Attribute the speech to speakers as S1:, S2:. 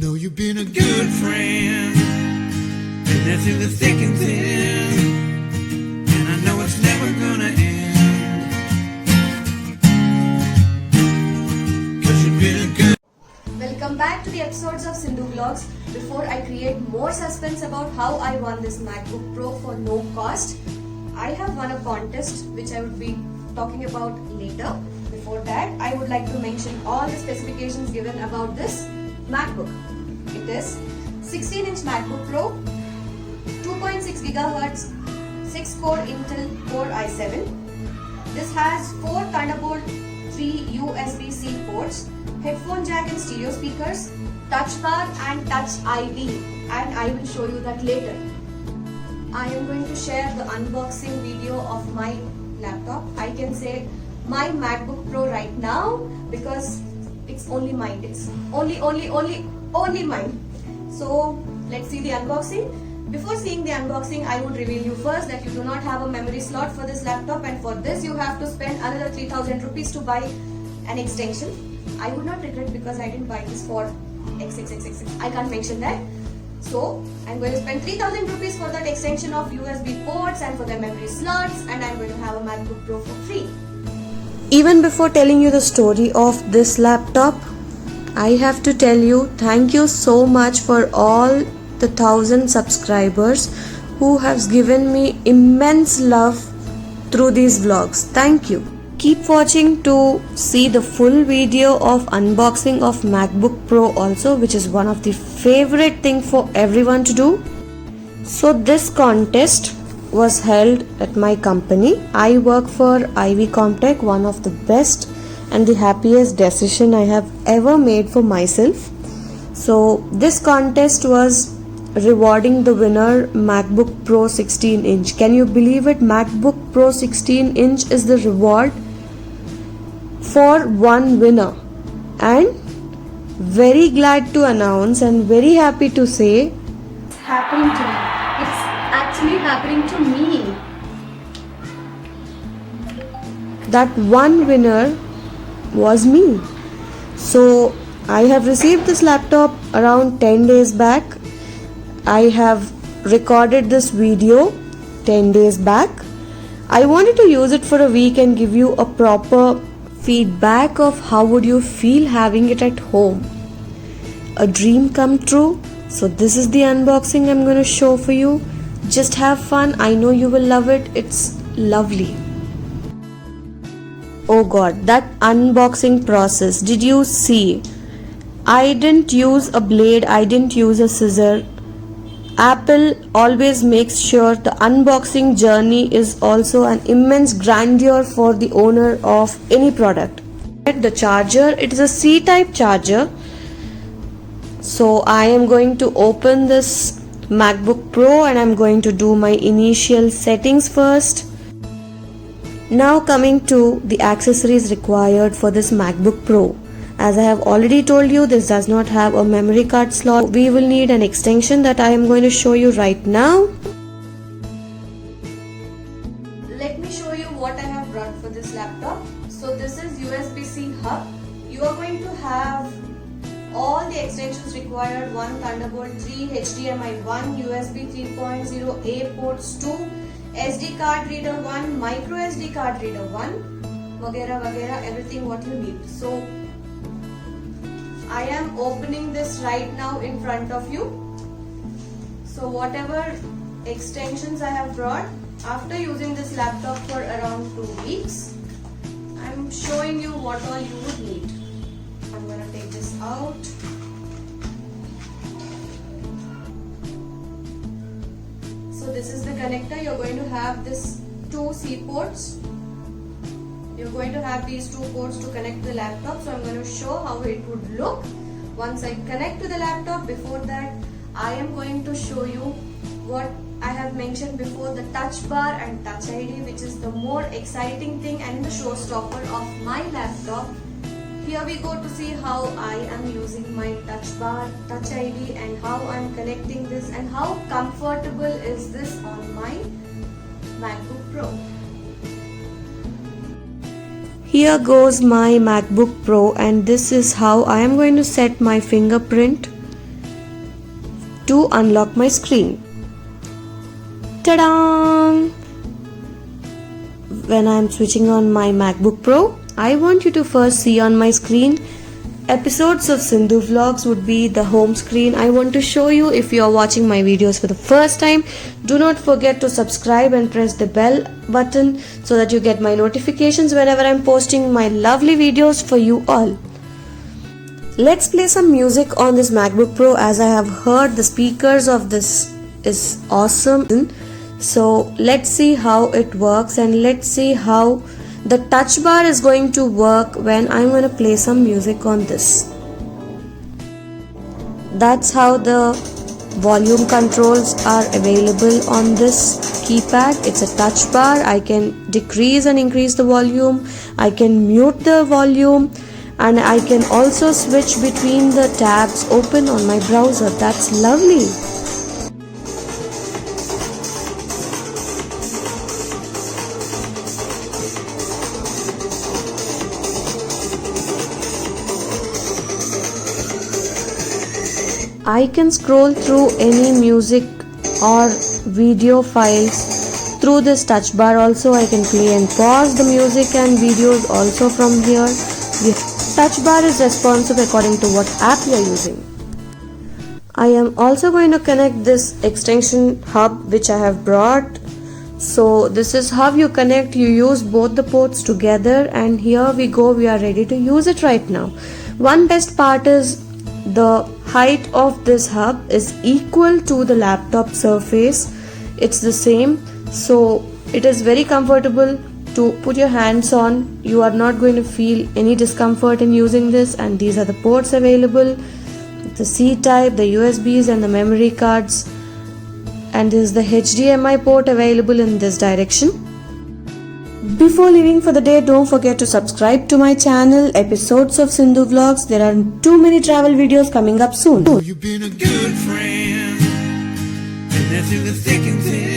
S1: Know you've been a good friend, and that's in the thick and thin, and I know it's never gonna end, 'cause you've been a good.
S2: Welcome back to the episodes of Sindhu Vlogs. Before I create more suspense about how I won this MacBook Pro for no cost, I have won a contest which I would be talking about later. Before that, I would like to mention all the specifications given about this MacBook. It is 16-inch MacBook Pro, 2.6 GHz, 6-core Intel Core i7. This has 4 Thunderbolt 3 USB-C ports, headphone jack and stereo speakers, touch bar and touch ID, and I will show you that later. I am going to share the unboxing video of my laptop. I can say my MacBook Pro right now because it's only mine. It's only mine. So let's see the unboxing. Before seeing the unboxing, I would reveal you first that you do not have a memory slot for this laptop, and for this you have to spend another 3,000 rupees to buy an extension. I would not regret because I didn't buy this for XXXX. I can't mention that. So I'm going to spend 3,000 rupees for that extension of USB ports and for the memory slots, and I'm going to have a MacBook Pro for free.
S3: Even before telling you the story of this laptop, I have to tell you thank you so much for all the 1,000 subscribers who have given me immense love through these vlogs. Thank you. Keep watching to see the full video of unboxing of MacBook Pro also, which is one of the favorite thing for everyone to do. So this contest was held at my company. I work for Ivy Comtech, one of the best and the happiest decision I have ever made for myself. So this contest was rewarding the winner MacBook Pro 16-inch. Can you believe it? MacBook Pro 16-inch is the reward for one winner, and very glad to announce and very happy to say
S2: It's happening to me. It's actually happening to me.
S3: that one winner was me. So I have received this laptop around 10 days back. I have recorded this video 10 days back. I wanted to use it for a week and give you a proper feedback of how would you feel having it at home. A dream come true. So this is the unboxing I'm going to show for you. Just have fun. I know you will love it. It's lovely. Oh god, that unboxing process. Did you see? I didn't use a blade. I didn't use a scissor. Apple always makes sure the unboxing journey is also an immense grandeur for the owner of any product. The charger, it is a C-type charger. So I am going to open this MacBook Pro and I'm going to do my initial settings first. Now coming to the accessories required for this MacBook Pro. As I have already told you, this does not have a memory card slot. We will need an extension that I am going to show you right now.
S2: Let me show you what I have brought for this laptop. So this is USB-C hub. You are going to have all the extensions required: one Thunderbolt 3, HDMI 1, USB 3.0, A ports 2, SD card reader 1, micro SD card reader 1, वगैरह everything what you need. So I am opening this right now in front of you. So whatever extensions I have brought, after using this laptop for around 2 weeks, I'm showing you what all you would need. I'm going to take this out. So this is the connector. You're going to have this 2 C ports. You're going to have these 2 ports to connect the laptop. So I'm going to show how it would look once I connect to the laptop. Before that, I am going to show you what I have mentioned before, the touch bar and touch ID, which is the more exciting thing and the showstopper of my laptop. Here we go to see how I am using my touch bar, touch ID, and how I'm connecting this and how comfortable is this on my MacBook Pro.
S3: Here goes my MacBook Pro, and this is how I am going to set my fingerprint to unlock my screen. Ta-da! When I am switching on my MacBook Pro, I want you to first see on my screen episodes of Sindhu Vlogs would be the home screen. I want to show you. If you are watching my videos for the first time, do not forget to subscribe and press the bell button so that you get my notifications whenever I am posting my lovely videos for you all. Let's play some music on this MacBook Pro, as I have heard the speakers of this is awesome. So let's see how it works, and let's see how the touch bar is going to work when I'm going to play some music on this. That's how the volume controls are available on this keypad. It's a touch bar. I can decrease and increase the volume. I can mute the volume, and I can also switch between the tabs open on my browser. That's lovely. I can scroll through any music or video files through this touch bar. Also, I can play and pause the music and videos also from here. The touch bar is responsive according to what app you are using. I am also going to connect this extension hub which I have brought. So this is how you connect. You use both the ports together, and here we go. We are ready to use it right now. One best part is the height of this hub is equal to the laptop surface. It's the same, so it is very comfortable to put your hands on. You are not going to feel any discomfort in using this. And these are the ports available: the C type, the USBs, and the memory cards. And this is the HDMI port available in this direction. Before leaving for the day, don't forget to subscribe to my channel, Episodes of Sindhu Vlogs. There are too many travel videos coming up soon.
S1: You've been a good friend, and that's in the thick and thin.